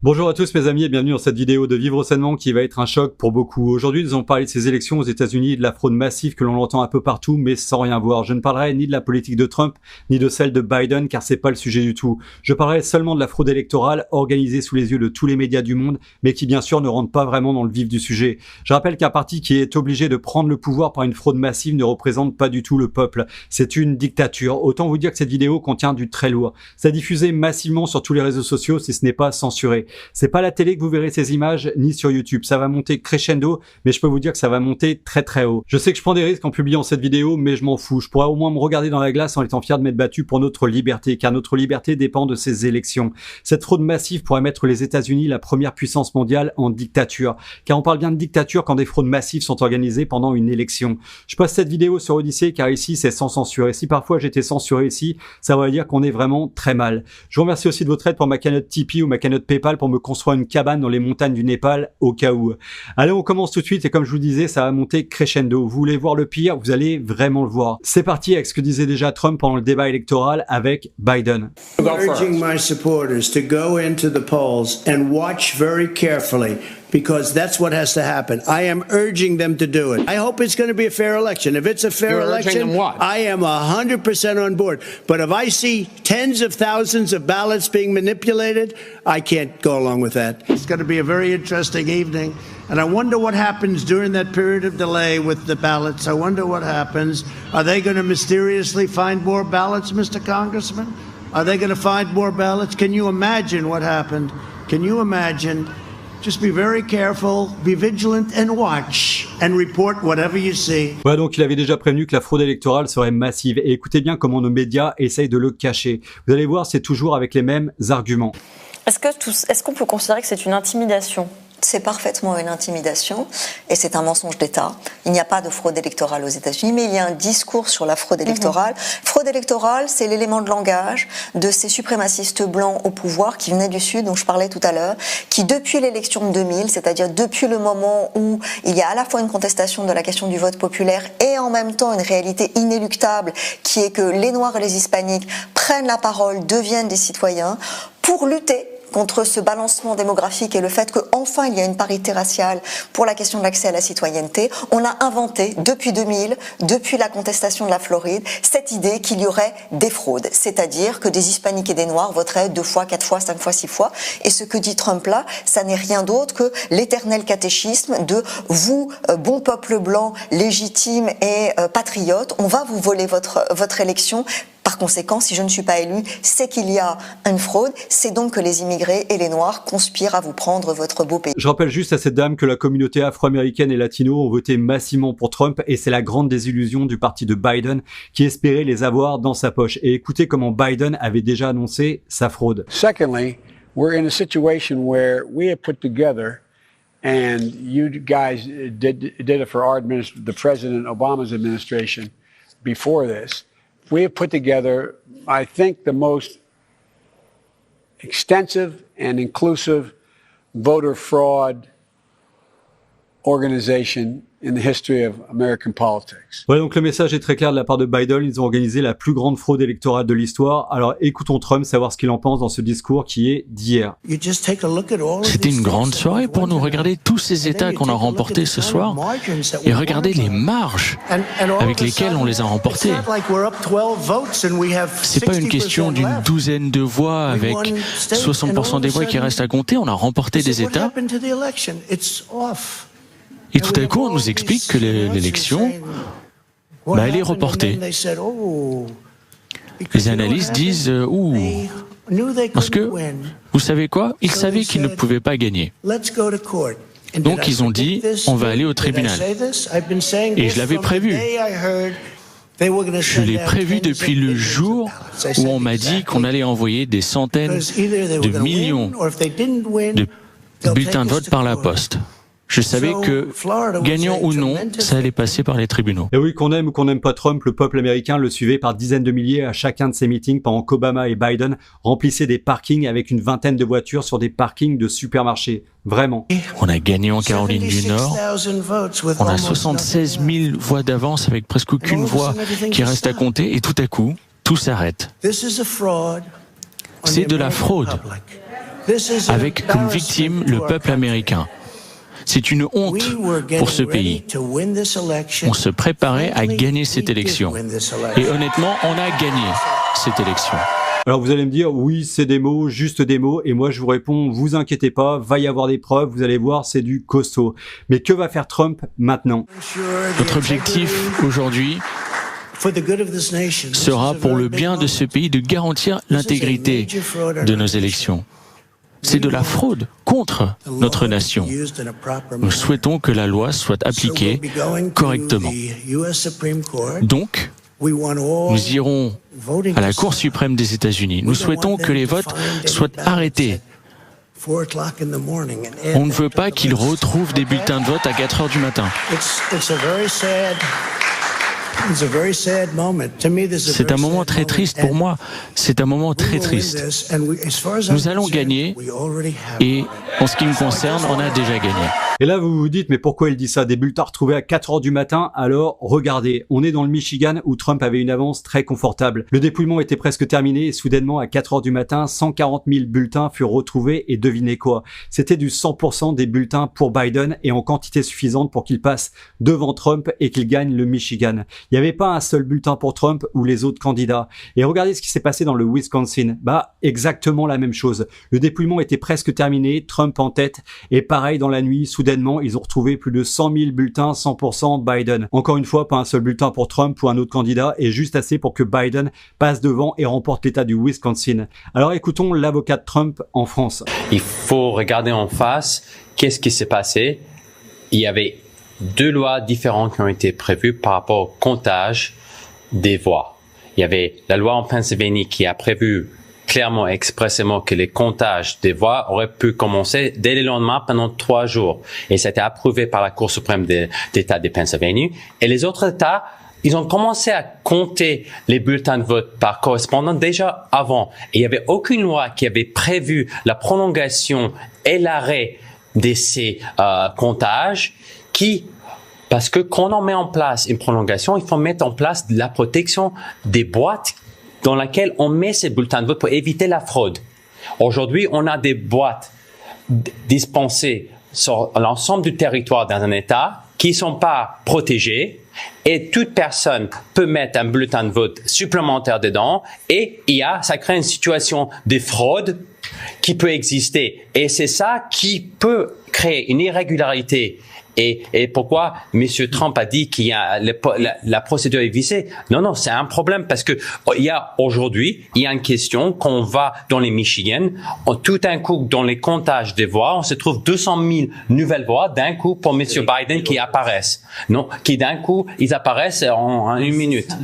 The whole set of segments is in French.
Bonjour à tous mes amis et bienvenue dans cette vidéo de Vivre sainement qui va être un choc pour beaucoup. Aujourd'hui nous allons parler de ces élections aux États-Unis et de la fraude massive que l'on entend un peu partout mais sans rien voir. Je ne parlerai ni de la politique de Trump ni de celle de Biden car c'est pas le sujet du tout. Je parlerai seulement de la fraude électorale organisée sous les yeux de tous les médias du monde mais qui bien sûr ne rentre pas vraiment dans le vif du sujet. Je rappelle qu'un parti qui est obligé de prendre le pouvoir par une fraude massive ne représente pas du tout le peuple. C'est une dictature. Autant vous dire que cette vidéo contient du très lourd. C'est diffusé massivement sur tous les réseaux sociaux si ce n'est pas censuré. C'est pas à la télé que vous verrez ces images, ni sur YouTube. Ça va monter crescendo, mais je peux vous dire que ça va monter très très haut. Je sais que je prends des risques en publiant cette vidéo, mais je m'en fous. Je pourrais au moins me regarder dans la glace en étant fier de m'être battu pour notre liberté, car notre liberté dépend de ces élections. Cette fraude massive pourrait mettre les États-Unis, la première puissance mondiale, en dictature. Car on parle bien de dictature quand des fraudes massives sont organisées pendant une élection. Je poste cette vidéo sur Odyssée, car ici c'est sans censure. Et si parfois j'étais censuré ici, ça veut dire qu'on est vraiment très mal. Je vous remercie aussi de votre aide pour ma cagnotte Tipeee ou ma cagnotte PayPal pour me construire une cabane dans les montagnes du Népal au cas où. Allez, on commence tout de suite et comme je vous disais, ça va monter crescendo. Vous voulez voir le pire, vous allez vraiment le voir. C'est parti avec ce que disait déjà Trump pendant le débat électoral avec Biden. I'm urging my supporters to go into the polls and watch very carefully because that's what has to happen. I am urging them to do it. I hope it's going to be a fair election. If it's a fair election, I am 100% on board. But if I see tens of thousands of ballots being manipulated, I can't go along with that. It's going to be a very interesting evening. And I wonder what happens during that period of delay with the ballots. I wonder what happens. Are they going to mysteriously find more ballots, Mr. Congressman? Are they going to find more ballots? Can you imagine what happened? Can you imagine? Just be very careful, be vigilant and watch and report whatever you see. Voilà, donc il avait déjà prévenu que la fraude électorale serait massive et écoutez bien comment nos médias essayent de le cacher. Vous allez voir, c'est toujours avec les mêmes arguments. Est-ce qu'on peut considérer que c'est une intimidation ? C'est parfaitement une intimidation et c'est un mensonge d'État. Il n'y a pas de fraude électorale aux États-Unis, mais il y a un discours sur la fraude électorale. Fraude électorale, c'est l'élément de langage de ces suprémacistes blancs au pouvoir qui venaient du Sud, dont je parlais tout à l'heure, qui depuis l'élection de 2000, c'est-à-dire depuis le moment où il y a à la fois une contestation de la question du vote populaire et en même temps une réalité inéluctable qui est que les Noirs et les Hispaniques prennent la parole, deviennent des citoyens pour lutter contre ce balancement démographique et le fait qu'enfin il y a une parité raciale pour la question de l'accès à la citoyenneté, on a inventé depuis 2000, depuis la contestation de la Floride, cette idée qu'il y aurait des fraudes, c'est-à-dire que des hispaniques et des noirs voteraient 2 fois, 4 fois, 5 fois, 6 fois, et ce que dit Trump là, ça n'est rien d'autre que l'éternel catéchisme de vous, bon peuple blanc, légitime et patriote, on va vous voler votre élection. Par conséquent, si je ne suis pas élu, c'est qu'il y a une fraude, c'est donc que les immigrés et les Noirs conspirent à vous prendre votre beau pays. Je rappelle juste à cette dame que la communauté afro-américaine et latino ont voté massivement pour Trump et c'est la grande désillusion du parti de Biden qui espérait les avoir dans sa poche. Et écoutez comment Biden avait déjà annoncé sa fraude. Secondly, we're in a situation where we have put together, and you guys did it for our administration, the President Obama's administration before this. We have put together, I think, the most extensive and inclusive voter fraud organization in the history of American politics. Voilà, donc le message est très clair de la part de Biden. Ils ont organisé la plus grande fraude électorale de l'histoire. Alors écoutons Trump, savoir ce qu'il en pense dans ce discours qui est d'hier. C'était une grande soirée pour nous. Regarder tous ces États qu'on a remportés ce soir et regarder les marges avec lesquelles on les a remportés. C'est pas une question d'une douzaine de voix avec 60% des voix qui restent à compter. On a remporté des États. Et tout à coup, on nous explique que l'élection, elle est reportée. Les analystes disent parce que, vous savez quoi, ils savaient qu'ils ne pouvaient pas gagner. Donc ils ont dit, on va aller au tribunal. Et je l'avais prévu. Je l'ai prévu depuis le jour où on m'a dit qu'on allait envoyer des centaines de millions de bulletins de vote par la poste. Je savais que, gagnant ou non, ça allait passer par les tribunaux. Et oui, qu'on aime ou qu'on n'aime pas Trump, le peuple américain le suivait par dizaines de milliers à chacun de ses meetings pendant qu'Obama et Biden remplissaient des parkings avec une vingtaine de voitures sur des parkings de supermarchés. Vraiment. On a gagné en Caroline du Nord. On a 76 000 voix d'avance avec presque aucune voix qui reste à compter et tout à coup, tout s'arrête. C'est de la fraude. avec comme victime le peuple américain. C'est une honte pour ce pays. On se préparait à gagner cette élection. Et honnêtement, on a gagné cette élection. Alors vous allez me dire, oui, c'est des mots, juste des mots, et moi je vous réponds, vous inquiétez pas, va y avoir des preuves, vous allez voir, c'est du costaud. Mais que va faire Trump maintenant? Notre objectif aujourd'hui sera pour le bien de ce pays de garantir l'intégrité de nos élections. C'est de la fraude contre notre nation. Nous souhaitons que la loi soit appliquée correctement. Donc, nous irons à la Cour suprême des États-Unis. Nous souhaitons que les votes soient arrêtés. On ne veut pas qu'ils retrouvent des bulletins de vote à 4 heures du matin. C'est un moment très triste pour moi. C'est un moment très triste. Nous allons gagner et en ce qui me concerne, on a déjà gagné. Et là, vous vous dites, mais pourquoi il dit ça? Des bulletins retrouvés à 4 heures du matin? Alors, regardez, on est dans le Michigan où Trump avait une avance très confortable. Le dépouillement était presque terminé et soudainement, à 4 heures du matin, 140 000 bulletins furent retrouvés et devinez quoi? C'était du 100% des bulletins pour Biden et en quantité suffisante pour qu'il passe devant Trump et qu'il gagne le Michigan. Il n'y avait pas un seul bulletin pour Trump ou les autres candidats. Et regardez ce qui s'est passé dans le Wisconsin. Exactement la même chose. Le dépouillement était presque terminé, Trump en tête et pareil dans la nuit, soudainement, ils ont retrouvé plus de 100 000 bulletins 100% Biden. Encore une fois, pas un seul bulletin pour Trump ou un autre candidat et juste assez pour que Biden passe devant et remporte l'État du Wisconsin. Alors écoutons l'avocat de Trump en France. Il faut regarder en face qu'est-ce qui s'est passé. Il y avait 2 lois différentes qui ont été prévues par rapport au comptage des voix. Il y avait la loi en Pennsylvanie qui a prévu clairement, expressément que les comptages des voix auraient pu commencer dès le lendemain pendant 3 jours. Et ça a été approuvé par la Cour suprême d'État de Pennsylvanie. Et les autres États, ils ont commencé à compter les bulletins de vote par correspondant déjà avant. Et il n'y avait aucune loi qui avait prévu la prolongation et l'arrêt de ces comptages parce que quand on met en place une prolongation, il faut mettre en place la protection des boîtes dans laquelle on met ces bulletins de vote pour éviter la fraude. Aujourd'hui, on a des boîtes dispensées sur l'ensemble du territoire dans un État qui sont pas protégées et toute personne peut mettre un bulletin de vote supplémentaire dedans et ça crée une situation de fraude qui peut exister. Et c'est ça qui peut créer une irrégularité. Et pourquoi M. Trump a dit qu'il y a la procédure est viciée? Non, c'est un problème parce que aujourd'hui, il y a une question qu'on va dans les Michigan, tout d'un coup, dans les comptages des voix, on se trouve 200 000 nouvelles voix d'un coup pour M. Biden qui apparaissent. Non, qui d'un coup, ils apparaissent en 1 minute.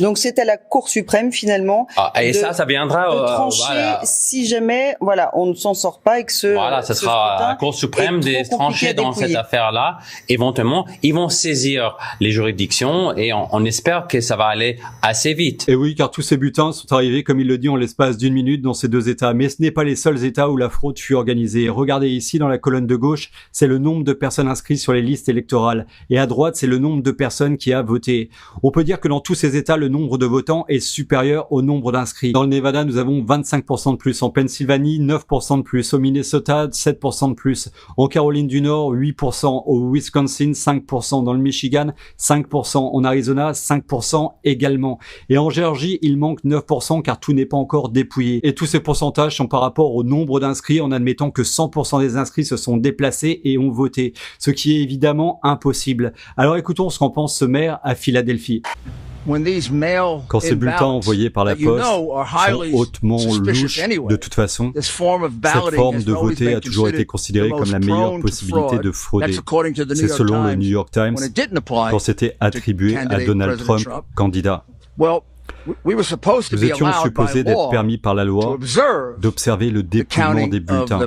Donc c'est à la Cour suprême finalement ça viendra de trancher si jamais on ne s'en sort pas et que ça sera à la Cour suprême de trancher dans cette affaire-là. Éventuellement, ils vont saisir les juridictions et on espère que ça va aller assez vite. Et oui, car tous ces bulletins sont arrivés, comme il le dit, en l'espace d'1 minute dans ces 2 États. Mais ce n'est pas les seuls États où la fraude fut organisée. Regardez ici dans la colonne de gauche, c'est le nombre de personnes inscrites sur les listes électorales. Et à droite, c'est le nombre de personnes qui a voté. On peut dire que dans tous ces États, le nombre de votants est supérieur au nombre d'inscrits. Dans le Nevada, nous avons 25% de plus. En Pennsylvanie, 9% de plus. Au Minnesota, 7% de plus. En Caroline du Nord, 8%. Au Wisconsin, 5%. Dans le Michigan, 5%. En Arizona, 5% également. Et en Géorgie, il manque 9% car tout n'est pas encore dépouillé. Et tous ces pourcentages sont par rapport au nombre d'inscrits en admettant que 100% des inscrits se sont déplacés et ont voté. Ce qui est évidemment impossible. Alors écoutons ce qu'en pense ce maire à Philadelphie. Quand ces bulletins envoyés par la poste sont hautement louches, de toute façon, cette forme de voter a toujours été considérée comme la meilleure possibilité de frauder. C'est selon le New York Times quand c'était attribué à Donald Trump, candidat. Nous étions supposés d'être permis par la loi d'observer le dépouillement des bulletins.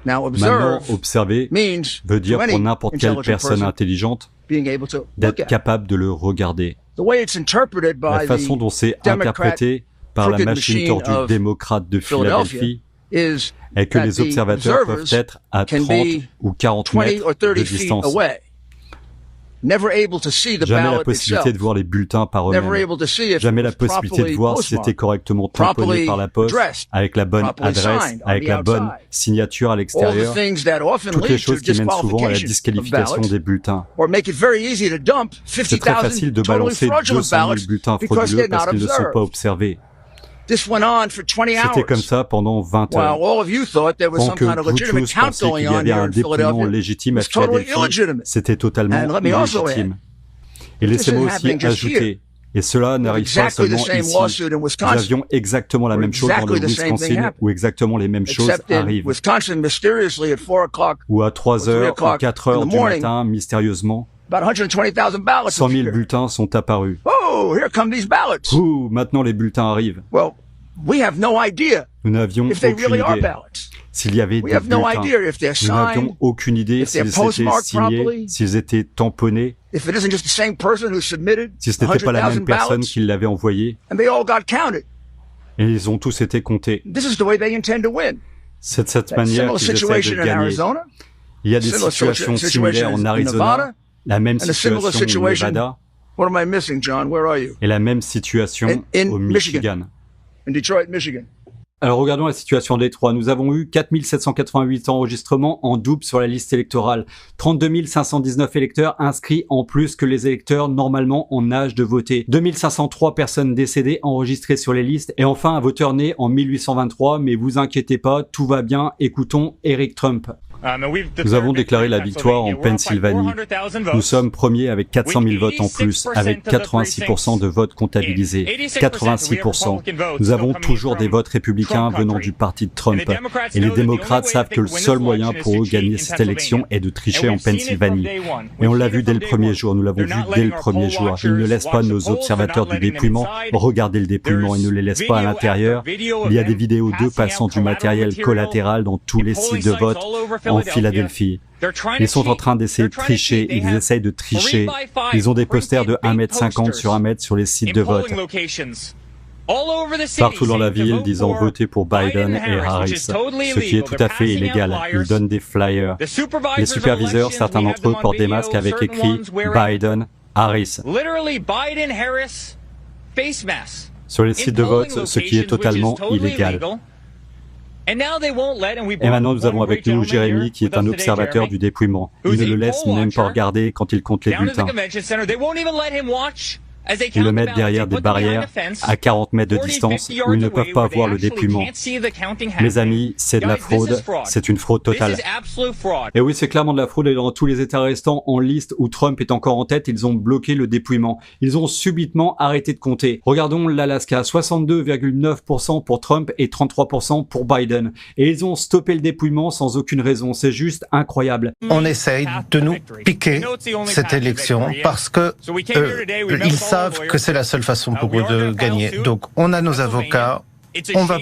Maintenant, observer veut dire pour n'importe quelle personne intelligente d'être capable de le regarder. La façon dont c'est interprété par la machine tordue démocrate de Philadelphie est que les observateurs peuvent être à 30 ou 40 mètres de distance. Jamais la possibilité de voir les bulletins par eux-mêmes. Jamais la possibilité de voir si c'était correctement tamponné par la poste, avec la bonne adresse, avec la bonne signature à l'extérieur. Toutes les choses qui mènent souvent à la disqualification des bulletins. C'est très facile de balancer 200 000 bulletins frauduleux parce qu'ils ne sont pas observés. C'était comme ça pendant 20 heures. Pendant que vous tous pensiez qu'il y avait un dépouillement légitime à Philadelphie, c'était totalement illégitime. Et laissez-moi aussi ajouter, et cela n'arrive pas seulement ici. Nous avions exactement la même chose dans le Wisconsin, où exactement les mêmes choses arrivent. Où à 3 heures ou 4 heures du matin, mystérieusement, 100 000 bulletins sont apparus. Ouh, maintenant les bulletins arrivent. Nous n'avions aucune idée s'il y avait des bulletins. Nous n'avions aucune idée s'ils étaient signés, s'ils étaient tamponnés, si ce n'était pas la même personne qui l'avait envoyé. Et ils ont tous été comptés. C'est de cette manière qu'ils essaient de gagner. Il y a des situations similaires en Arizona, la même situation au Nevada, et la même situation au Michigan. Alors regardons la situation à Détroit. Nous avons eu 4 788 enregistrements en double sur la liste électorale. 32 519 électeurs inscrits en plus que les électeurs normalement en âge de voter. 2 503 personnes décédées enregistrées sur les listes. Et enfin un voteur né en 1823. Mais vous inquiétez pas, tout va bien. Écoutons Eric Trump. Nous avons déclaré la victoire en Pennsylvanie. Nous sommes premiers avec 400 000 votes en plus, avec 86% de votes comptabilisés. 86%. Nous avons toujours des votes républicains venant du parti de Trump. Et les démocrates savent que le seul moyen pour eux de gagner cette élection est de tricher en Pennsylvanie. Et on l'a vu dès le premier jour, nous l'avons vu dès le premier jour. Ils ne laissent pas nos observateurs du dépouillement regarder le dépouillement, ils ne les laissent pas à l'intérieur. Il y a des vidéos d'eux passant du matériel collatéral dans tous les sites de vote en Philadelphie. Ils sont en train d'essayer de tricher, ils essayent de tricher. Ils ont des posters de 1,50 m sur 1 mètre sur les sites de vote. Partout dans la ville disant voter pour Biden et Harris, ce qui est tout à fait illégal. Ils donnent des flyers. Les superviseurs, certains d'entre eux portent des masques avec écrit Biden, Harris. Sur les sites de vote, ce qui est totalement illégal. Et maintenant, nous avons avec nous Jérémy, qui est un observateur du dépouillement. Il ne le laisse même pas regarder quand il compte les bulletins. Ils le mettent derrière des barrières à 40 mètres de distance où ils ne peuvent pas voir le dépouillement. Mes amis, c'est de la fraude. C'est une fraude totale. Et oui, c'est clairement de la fraude. Et dans tous les États restants en liste où Trump est encore en tête, ils ont bloqué le dépouillement. Ils ont subitement arrêté de compter. Regardons l'Alaska, 62,9% pour Trump et 33% pour Biden. Et ils ont stoppé le dépouillement sans aucune raison. C'est juste incroyable. On essaye de nous piquer cette élection parce que ils savent que c'est la seule façon pour eux de gagner. Donc, on a nos avocats, on va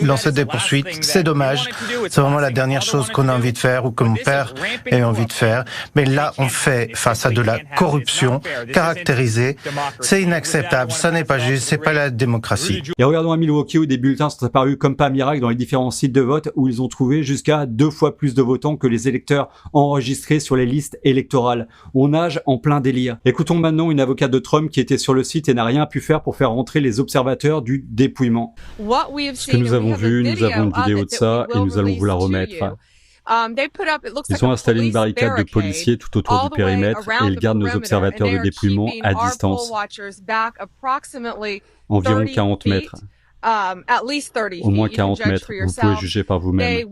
lancer des poursuites. C'est dommage. C'est vraiment la dernière chose qu'on a envie de faire ou que mon père a envie de faire. Mais là, on fait face à de la corruption caractérisée. C'est inacceptable. Ça n'est pas juste. C'est pas la démocratie. Et regardons à Milwaukee où des bulletins sont apparus comme par miracle dans les différents sites de vote où ils ont trouvé jusqu'à 2 fois plus de votants que les électeurs enregistrés sur les listes électorales. On nage en plein délire. Écoutons maintenant une avocate de Trump qui était sur le site et n'a rien pu faire pour faire rentrer les observateurs du dépouillement. Ce que nous avons vu, nous avons une vidéo de ça et nous allons vous la remettre. Ils ont installé une barricade de policiers tout autour du périmètre et ils gardent nos observateurs de dépouillement à distance. Environ 40 mètres. Au moins 40 mètres, vous pouvez juger par vous-même.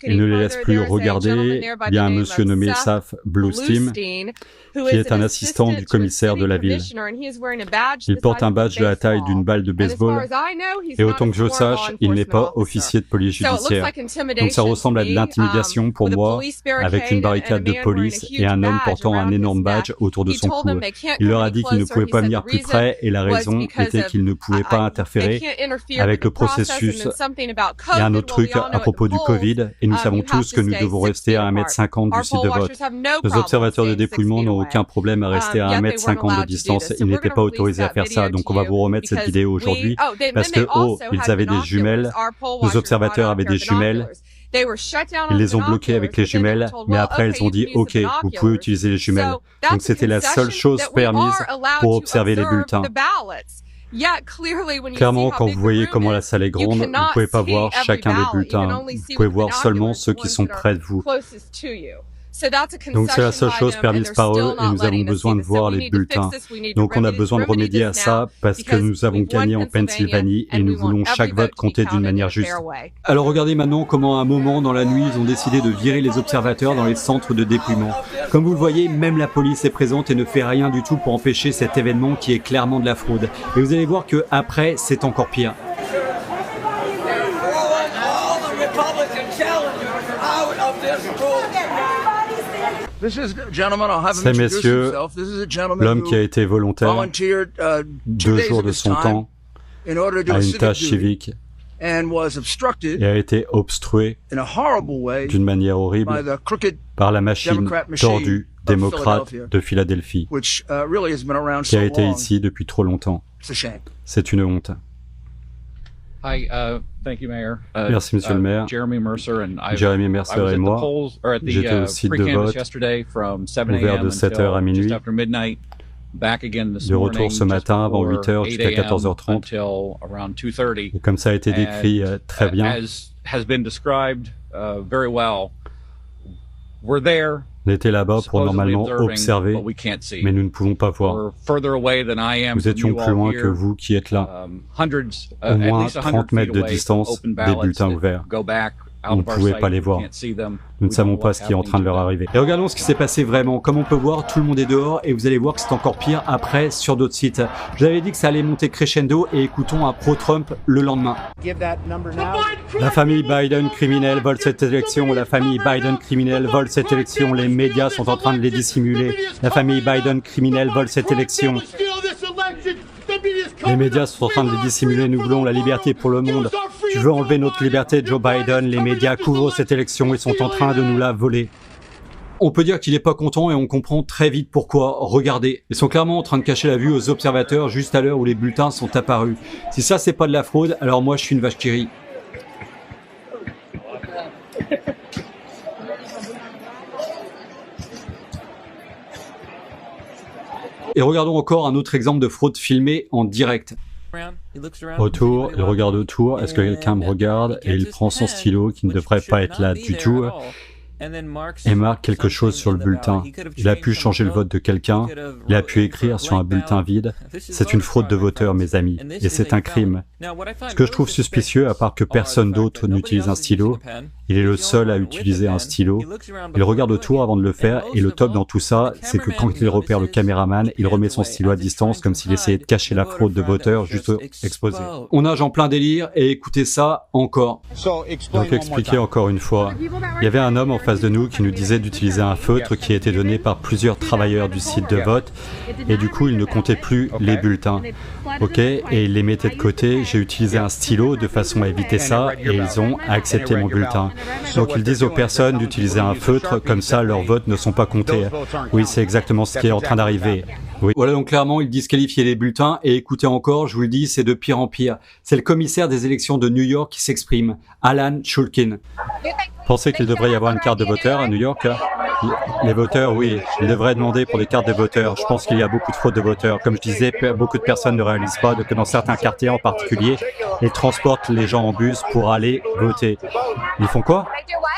Ils ne les laissent plus regarder. Il y a un monsieur nommé Saf Bluestein, qui est un assistant du commissaire de la ville. Il porte un badge de la taille d'une balle de baseball, et autant que je sache, il n'est pas officier de police judiciaire. Donc ça ressemble à de l'intimidation pour moi, avec une barricade de police et un homme portant un énorme badge autour de son cou. Il leur a dit qu'il ne pouvait pas venir plus près, et la raison était qu'il ne pouvait pas interférer avec le processus. Il y a un autre truc à propos du Covid, et nous savons tous que nous devons rester à 1,50 m du site de vote. Nos observateurs de dépouillement n'ont aucun problème à rester à 1,50 m de distance. Ils n'étaient pas autorisés à faire ça, donc on va vous remettre cette vidéo aujourd'hui, parce que, ils avaient des jumelles, nos observateurs avaient des jumelles, Ils les ont bloqués avec les jumelles, mais après elles ont dit « Ok, vous pouvez utiliser les jumelles ». Donc c'était la seule chose permise pour observer les bulletins. Clairement, quand vous voyez comment la salle est grande, vous ne pouvez pas voir chacun des bulletins. Vous pouvez voir seulement ceux qui sont près de vous. Donc c'est la seule chose permise par eux et nous avons besoin de voir les bulletins. Donc on a besoin de remédier à ça parce que nous avons gagné en Pennsylvanie et nous voulons chaque vote compter d'une manière juste. Alors regardez maintenant comment à un moment dans la nuit ils ont décidé de virer les observateurs dans les centres de dépouillement. Comme vous le voyez, même la police est présente et ne fait rien du tout pour empêcher cet événement qui est clairement de la fraude. Et vous allez voir que après c'est encore pire. Ces messieurs, l'homme qui a été volontaire 2 jours de son temps à une tâche civique et a été obstrué d'une manière horrible par la machine tordue démocrate de Philadelphie qui a été ici depuis trop longtemps. C'est une honte. Merci, Monsieur le maire. Jeremy Mercer et moi, j'étais au site de vote, ouvert de 7h à minuit, de retour ce matin avant 8h jusqu'à 14h30. Et comme ça a été décrit très bien, on était là-bas pour normalement observer, mais nous ne pouvons pas voir. Nous étions plus loin que vous qui êtes là. Au moins 30 mètres de distance des bulletins ouverts. On ne pouvait pas les voir. Nous ne savons pas ce qui est en train de leur arriver. Et regardons ce qui s'est passé vraiment. Comme on peut voir, tout le monde est dehors et vous allez voir que c'est encore pire après sur d'autres sites. Je vous avais dit que ça allait monter crescendo et écoutons un pro-Trump le lendemain. La famille Biden criminelle vole cette élection. La famille Biden criminelle vole cette élection. Les médias sont en train de les dissimuler. La famille Biden criminelle vole cette élection. Les médias sont en train de les dissimuler. Nous voulons la liberté pour le monde. Tu veux enlever notre liberté, Joe Biden. Les médias couvrent cette élection. Ils sont en train de nous la voler. On peut dire qu'il n'est pas content et on comprend très vite pourquoi. Regardez, ils sont clairement en train de cacher la vue aux observateurs juste à l'heure où les bulletins sont apparus. Si ça, c'est pas de la fraude, alors moi, je suis une vache qui rit. Et regardons encore un autre exemple de fraude filmée en direct. Autour, il regarde autour, est-ce que quelqu'un me regarde? Et il prend son stylo qui ne devrait pas être là du tout et marque quelque chose sur le bulletin. Il a pu changer le vote de quelqu'un, il a pu écrire sur un bulletin vide. C'est une fraude de voteur, mes amis, et c'est un crime. Ce que je trouve suspicieux, à part que personne d'autre n'utilise un stylo, il est le seul à utiliser un stylo. Il regarde autour avant de le faire, et le top dans tout ça, c'est que quand il repère le caméraman, il remet son stylo à distance comme s'il essayait de cacher la fraude de voteur juste exposée. On nage en plein délire, et écoutez ça encore. Donc expliquez encore une fois. Il y avait un homme en face de nous qui nous disait d'utiliser un feutre qui a été donné par plusieurs travailleurs du site de vote, et du coup il ne comptait plus les bulletins. Ok, et il les mettait de côté. J'ai utilisé un stylo de façon à éviter ça, et ils ont accepté mon bulletin. Donc ils disent aux personnes d'utiliser un feutre, comme ça leurs votes ne sont pas comptés. Oui, c'est exactement ce qui est en train d'arriver. Oui. Voilà, donc clairement, ils disqualifient les bulletins, et écoutez encore, je vous le dis, c'est de pire en pire. C'est le commissaire des élections de New York qui s'exprime, Alan Shulkin. Pensez qu'il devrait y avoir une carte de voteur à New York? Les voteurs, oui, ils devraient demander pour des cartes de voteurs. Je pense qu'il y a beaucoup de fraude de voteurs. Comme je disais, beaucoup de personnes ne réalisent pas que dans certains quartiers en particulier, ils transportent les gens en bus pour aller voter. Ils font quoi?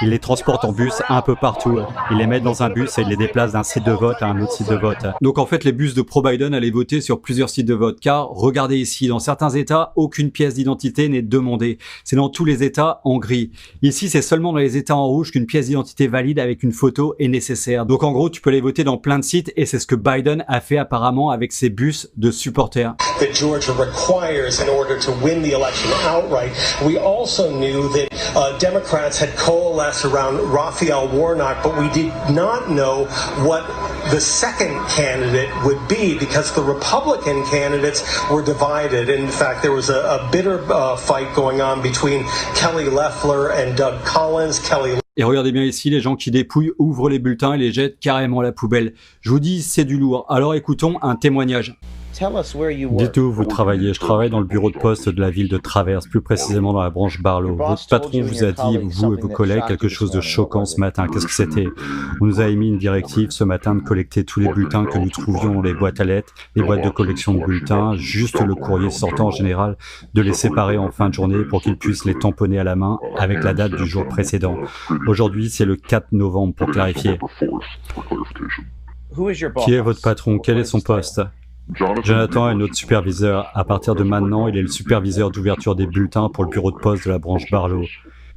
Ils les transportent en bus un peu partout. Ils les mettent dans un bus et ils les déplacent d'un site de vote à un autre site de vote. Donc en fait, les bus de pro-Biden allaient voter sur plusieurs sites de vote. Car, regardez ici, dans certains États, aucune pièce d'identité n'est demandée. C'est dans tous les États en gris. Ici, c'est seulement dans les États en rouge qu'une pièce d'identité valide avec une photo est nécessaire. Donc en gros, tu peux aller voter dans plein de sites et c'est ce que Biden a fait apparemment avec ses bus de supporters. That Georgia requires in order to win the election outright. We also knew that Democrats had coalesced around Raphael Warnock, but we did not know what the second candidate would be because the Republican candidates were divided. In fact, there was a bitter fight going on between Kelly Loeffler and Doug Collins. Et regardez bien ici, les gens qui dépouillent ouvrent les bulletins et les jettent carrément à la poubelle. Je vous dis, c'est du lourd. Alors écoutons un témoignage. Dites-nous où vous travaillez. Je travaille dans le bureau de poste de la ville de Traverse, plus précisément dans la branche Barlow. Votre patron vous a dit, vous et vos collègues, quelque chose de choquant ce matin. Qu'est-ce que c'était? On nous a émis une directive ce matin de collecter tous les bulletins que nous trouvions dans les boîtes à lettres, les boîtes de collection de bulletins, juste le courrier sortant en général, de les séparer en fin de journée pour qu'ils puissent les tamponner à la main avec la date du jour précédent. Aujourd'hui, c'est le 4 novembre pour clarifier. Qui est votre patron? Quel est son poste? Jonathan est notre superviseur. À partir de maintenant, il est le superviseur d'ouverture des bulletins pour le bureau de poste de la branche Barlow.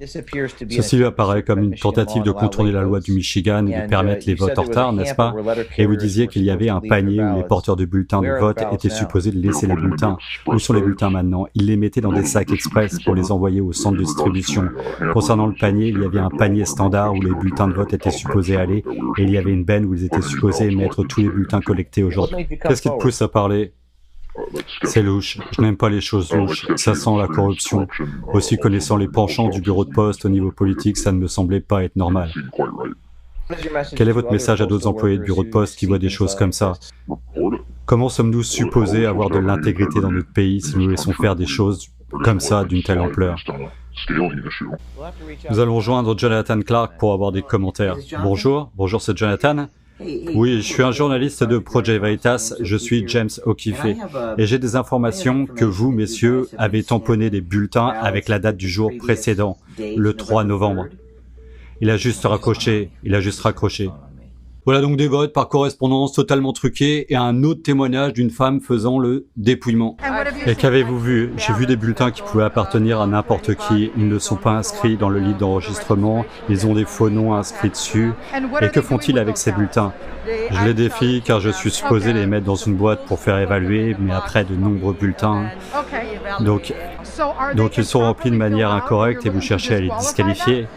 Ceci lui apparaît comme une tentative de contourner la loi du Michigan et de permettre les votes en retard, n'est-ce pas? Et vous disiez qu'il y avait un panier où les porteurs de bulletins de vote étaient supposés laisser les bulletins. Où sont les bulletins maintenant? Ils les mettaient dans des sacs express pour les envoyer au centre de distribution. Concernant le panier, il y avait un panier standard où les bulletins de vote étaient supposés aller et il y avait une benne où ils étaient supposés mettre tous les bulletins collectés aujourd'hui. Qu'est-ce qui te pousse à parler? C'est louche. Je n'aime pas les choses louches. Ça sent la corruption. Aussi, connaissant les penchants du bureau de poste au niveau politique, ça ne me semblait pas être normal. Quel est votre message à d'autres employés de bureau de poste qui voient des choses comme ça? Comment sommes-nous supposés avoir de l'intégrité dans notre pays si nous laissons faire des choses comme ça d'une telle ampleur? Nous allons rejoindre Jonathan Clark pour avoir des commentaires. Bonjour, c'est Jonathan. Oui, je suis un journaliste de Project Veritas, je suis James O'Keefe et j'ai des informations que vous, messieurs, avez tamponné des bulletins avec la date du jour précédent, le 3 novembre. Il a juste raccroché. Voilà donc des votes par correspondance totalement truqués et un autre témoignage d'une femme faisant le dépouillement. Et qu'avez-vous vu? J'ai vu des bulletins qui pouvaient appartenir à n'importe qui. Ils ne sont pas inscrits dans le livre d'enregistrement, ils ont des faux noms inscrits dessus. Et que font-ils avec ces bulletins? Je les défie car je suis supposé les mettre dans une boîte pour faire évaluer, mais après de nombreux bulletins. Donc ils sont remplis de manière incorrecte et vous cherchez à les disqualifier?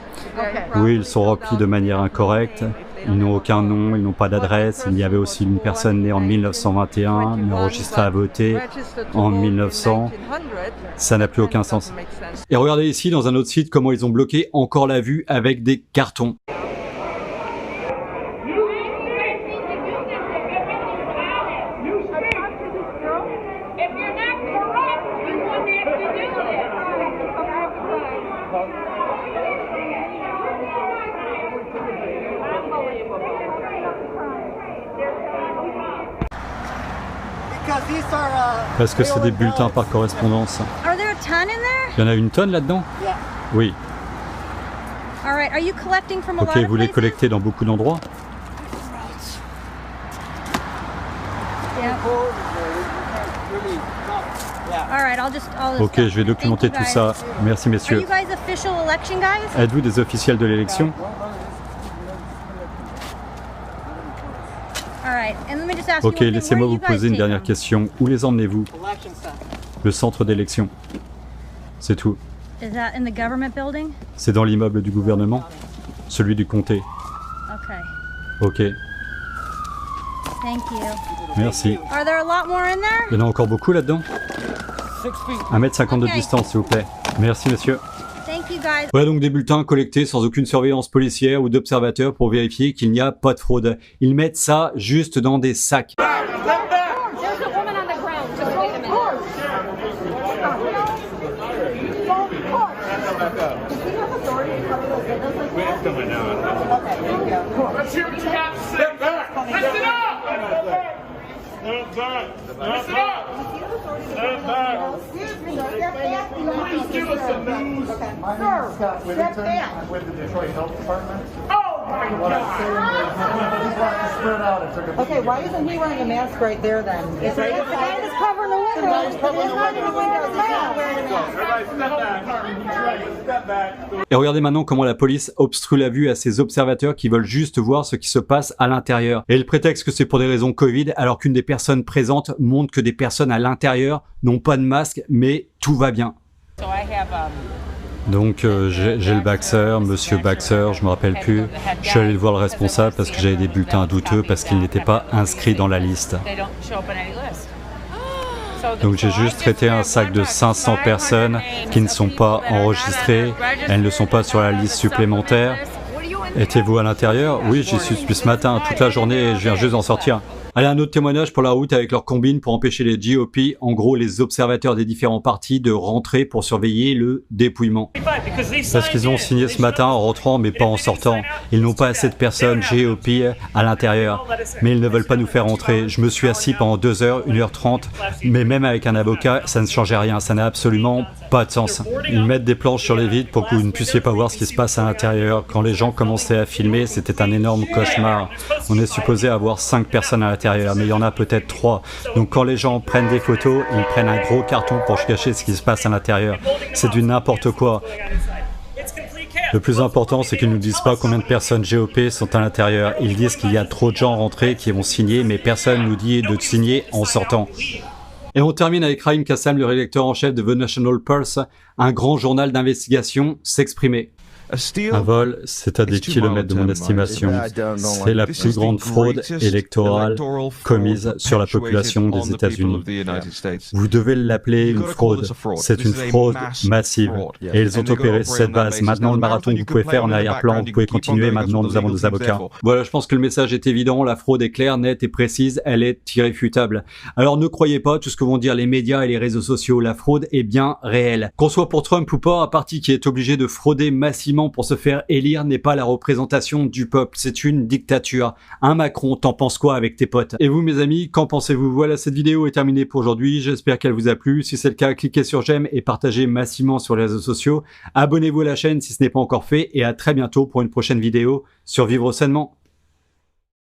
Oui, ils sont remplis de manière incorrecte. Ils n'ont aucun nom, ils n'ont pas d'adresse. Il y avait aussi une personne née en 1921, mais enregistrée à voter en 1900. Ça n'a plus aucun sens. Et regardez ici, dans un autre site, comment ils ont bloqué encore la vue avec des cartons. Parce que c'est des bulletins par correspondance. Il y en a une tonne là-dedans? Oui. Ok, vous les collectez dans beaucoup d'endroits? Ok, je vais documenter tout ça. Merci, messieurs. Êtes-vous des officiels de l'élection? Ok, laissez-moi vous poser une dernière question. Où les emmenez-vous? Le centre d'élection. C'est tout. C'est dans l'immeuble du gouvernement? Celui du comté? Ok. Merci. Il y en a encore beaucoup là-dedans? 1m50 de distance, s'il vous plaît. Merci, monsieur. Voilà donc des bulletins collectés sans aucune surveillance policière ou d'observateurs pour vérifier qu'il n'y a pas de fraude. Ils mettent ça juste dans des sacs. Okay, why isn't he wearing a mask right there then? If the guy is covering the windows, he's not even wearing a mask. Et regardez maintenant comment la police obstrue la vue à ces observateurs qui veulent juste voir ce qui se passe à l'intérieur. Et ils prétextent que c'est pour des raisons Covid, alors qu'une des personnes présentes montre que des personnes à l'intérieur n'ont pas de masque, mais tout va bien. Donc j'ai le Baxter, monsieur Baxter, je me rappelle plus. Je suis allé voir le responsable parce que j'avais des bulletins douteux parce qu'ils n'étaient pas inscrits dans la liste. Donc j'ai juste traité un sac de 500 personnes qui ne sont pas enregistrées, elles ne sont pas sur la liste supplémentaire. Étiez-vous à l'intérieur? Oui, j'y suis depuis ce matin, toute la journée et je viens juste d'en sortir. Allez, un autre témoignage pour la route avec leur combine pour empêcher les GOP, en gros les observateurs des différents partis, de rentrer pour surveiller le dépouillement. Parce qu'ils ont signé ce matin en rentrant mais pas en sortant. Ils n'ont pas assez de personnes GOP à l'intérieur, mais ils ne veulent pas nous faire rentrer. Je me suis assis pendant 2 heures, 1h30, mais même avec un avocat, ça ne changeait rien, ça n'a absolument pas de sens. Ils mettent des planches sur les vitres pour que vous ne puissiez pas voir ce qui se passe à l'intérieur. Quand les gens commençaient à filmer, c'était un énorme cauchemar. On est supposé avoir 5 personnes à l'intérieur, mais il y en a peut-être 3. Donc quand les gens prennent des photos, ils prennent un gros carton pour cacher ce qui se passe à l'intérieur. C'est du n'importe quoi. Le plus important, c'est qu'ils ne nous disent pas combien de personnes GOP sont à l'intérieur. Ils disent qu'il y a trop de gens rentrés qui vont signer, mais personne ne nous dit de signer en sortant. Et on termine avec Raïm Kassam, le rédacteur en chef de The National Pulse, un grand journal d'investigation, s'exprimer. Un vol, c'est à des kilomètres de mon estimation. C'est la plus grande fraude électorale commise sur la population des États-Unis. Vous devez l'appeler une fraude. C'est une fraude massive. Et ils ont opéré cette base. Maintenant, le marathon que vous pouvez faire en arrière-plan, vous pouvez continuer. Maintenant, nous avons des avocats. Voilà, je pense que le message est évident. La fraude est claire, nette et précise. Elle est irréfutable. Alors, ne croyez pas tout ce que vont dire les médias et les réseaux sociaux. La fraude est bien réelle. Qu'on soit pour Trump ou pas, un parti qui est obligé de frauder massivement pour se faire élire n'est pas la représentation du peuple, c'est une dictature. Un Macron, t'en penses quoi avec tes potes? Et vous mes amis, qu'en pensez-vous? Voilà, cette vidéo est terminée pour aujourd'hui, j'espère qu'elle vous a plu. Si c'est le cas, cliquez sur j'aime et partagez massivement sur les réseaux sociaux. Abonnez-vous à la chaîne si ce n'est pas encore fait et à très bientôt pour une prochaine vidéo sur Vivre Sainement.